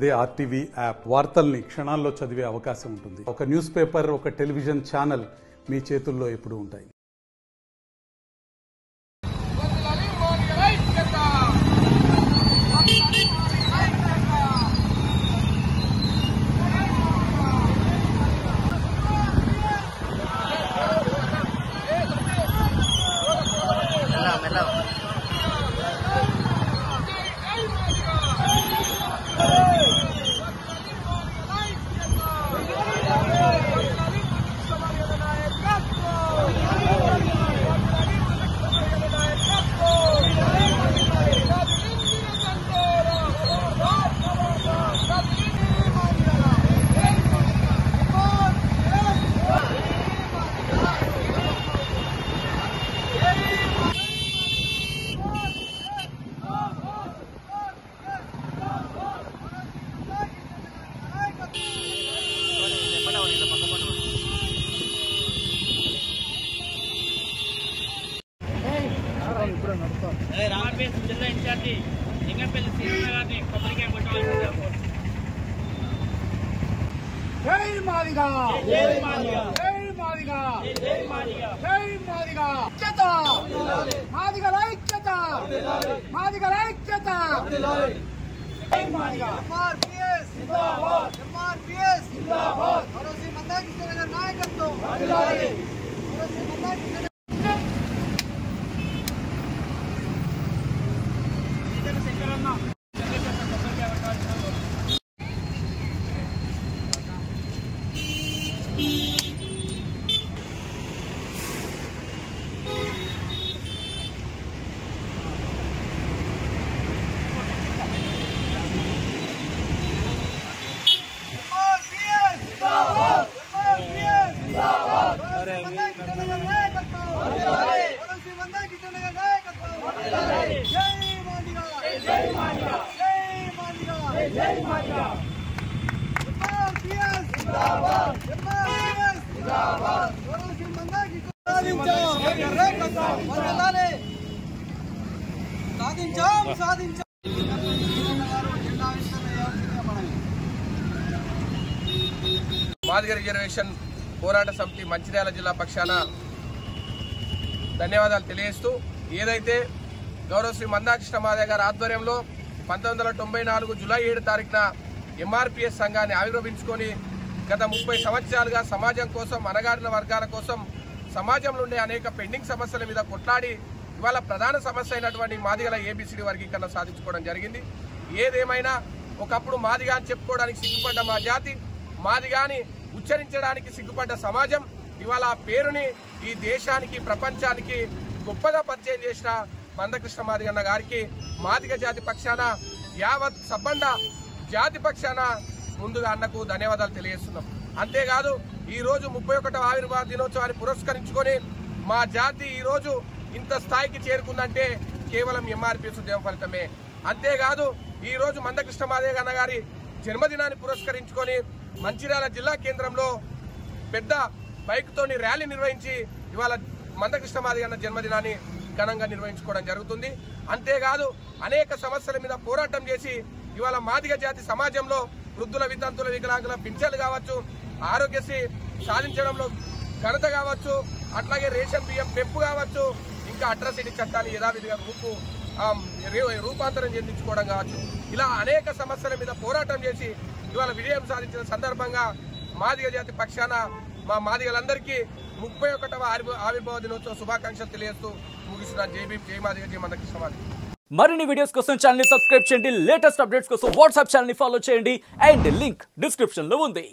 అదే RTV app వార్తల్ని క్షణాల్లో చదివే అవకాశం ఉంటుంది. ఒక న్యూస్ పేపర్, ఒక టెలివిజన్ ఛానల్ మీ చేతుల్లో ఎప్పుడూ ఉంటాయి. జిల్లా ఇన్ఛార్జి లింగంపల్లి శ్రీరన్న గారిని కొబ్బరికాయ కొట్టవలసిందిగా కోరుతున్నాను. జై మాదిగా, జై మాదిగా, జై మాదిగా, జై మాదిగా, జై మాదిగా. ఐక్యత, మాదిగల ఐక్యత, మాదిగల ఐక్యత. జై మాదిగా. ఎంఆర్పిఎస్ జిందాబాద్, ఎంఆర్పిఎస్ జిందాబాద్. ఆర్ఓసి మందాకిషోర్ గారి నాయకత్వం వర్ధిల్లాలి. ఆర్ఓసి మందాకిషోర్ శంకరన్న కొబ్బరికాయ కొట్టవలసిందిగా కోరుతున్నాను. ఎంఆర్పిఎస్ జిందాబాద్, ఎంఆర్పిఎస్ జిందాబాద్. ఆర్ఓసి మందాకిషోర్ గారి నాయకత్వం వర్ధిల్లాలి. ఆర్ఓసి మందాకిషోర్ గారి నాయకత్వం వర్ధిల్లాలి. జై మాదిగా, జై మాదిగా, జై మాదిగా, జై మాదిగా. ఎంఆర్పిఎస్ జిందాబాద్, ఎంఆర్పిఎస్ జిందాబాద్. ఆర్ఓసి మందాకిషోర్ వర్ధిల్లాలి. సాధించాం, సాధించాం. మాదిగ రిజర్వేషన్ పోరాట సమితి మంచిర్యాల జిల్లా పక్షాన ధన్యవాదాలు తెలియజేస్తూ, ఏదైతే గౌరవ శ్రీ మందాకృష్ణ మాదిగ గారి ఆధ్వర్యంలో 1994 జూలై 7 తారీఖున ఎంఆర్పిఎస్ సంఘాన్ని ఆవిర్భవించుకొని గత 30 సంవత్సరాలుగా సమాజం కోసం, అణగారిన వర్గాల కోసం, సమాజంలో ఉండే అనేక పెండింగ్ సమస్యల మీద కొట్లాడి ఇవాళ ప్రధాన సమస్య అయినటువంటి మాదిగల ఏబిసిడి వర్గీకరణ సాధించుకోవడం జరిగింది. ఏదేమైనా ఒకప్పుడు మాదిగా అని చెప్పుకోవడానికి సిగ్గుపడ్డ మా జాతి, మాదిగాని ఉచ్చరించడానికి సిగ్గుపడ్డ సమాజం ఇవాళ ఆ పేరుని ఈ దేశానికి, ప్రపంచానికి గొప్పగా పరిచయం చేసిన మందకృష్ణ మాదిగన్న గారికి మాదిగ జాతి పక్షాన, యావత్ సబ్బండ జాతి పక్షాన ముందుగా అన్నకు ధన్యవాదాలు తెలియజేస్తున్నాం. అంతేకాదు ఈ రోజు 31వ ఆవిర్భావ దినోత్సవాన్ని పురస్కరించుకొని మా జాతి ఈ రోజు ఇంత స్థాయికి చేరుకుందంటే కేవలం ఎంఆర్పిఎస్ ఉద్యమం ఫలితమే. అంతేకాదు ఈ రోజు మందకృష్ణ మాదిగన్న గారి జన్మదినాన్ని పురస్కరించుకొని మంచిర్యాల జిల్లా కేంద్రంలో పెద్ద బైక్ తోని ర్యాలీ నిర్వహించి ఇవాళ మందకృష్ణ మాదిగన్న జన్మదినాన్ని ఘనంగా నిర్వహించుకోవడం జరుగుతుంది. అంతేకాదు అనేక సమస్యల మీద పోరాటం చేసి ఇవాళ మాదిగ జాతి సమాజంలో వృద్ధుల, వితంతుల, వికలాంగుల పింఛన్లు కావచ్చు, ఆరోగ్యశ్రీ సాధించడంలో ఘనత కావచ్చు, అట్లాగే రేషన్ బియ్యం పెంపు కావచ్చు, ఇంకా అట్రాసిటీ చట్టాలు యథావిధిగా రూపాంతరం చెందించుకోవడం కావచ్చు, ఇలా అనేక సమస్యల మీద పోరాటం చేసి ఇవాళ విజయం సాధించిన సందర్భంగా మాదిగ జాతి పక్షాన మా మాదిగలందరికీ 31వ ఆవిర్భావ దినోత్సవ శుభాకాంక్షలు తెలియజేస్తూ ముగిస్తున్నాను. జై భీమ్, జై మాదిగ, జై మందకృష్ణ మాదిగ. మరిన్ని వీడియోస్ కోసం ఛానల్ ని సబ్స్క్రైబ్ చేయండి. లేటెస్ట్ అప్డేట్స్ కోసం వాట్సాప్ ఛానల్ ని ఫాలో చేయండి. అండ్ లింక్ డిస్క్రిప్షన్ లో ఉంది.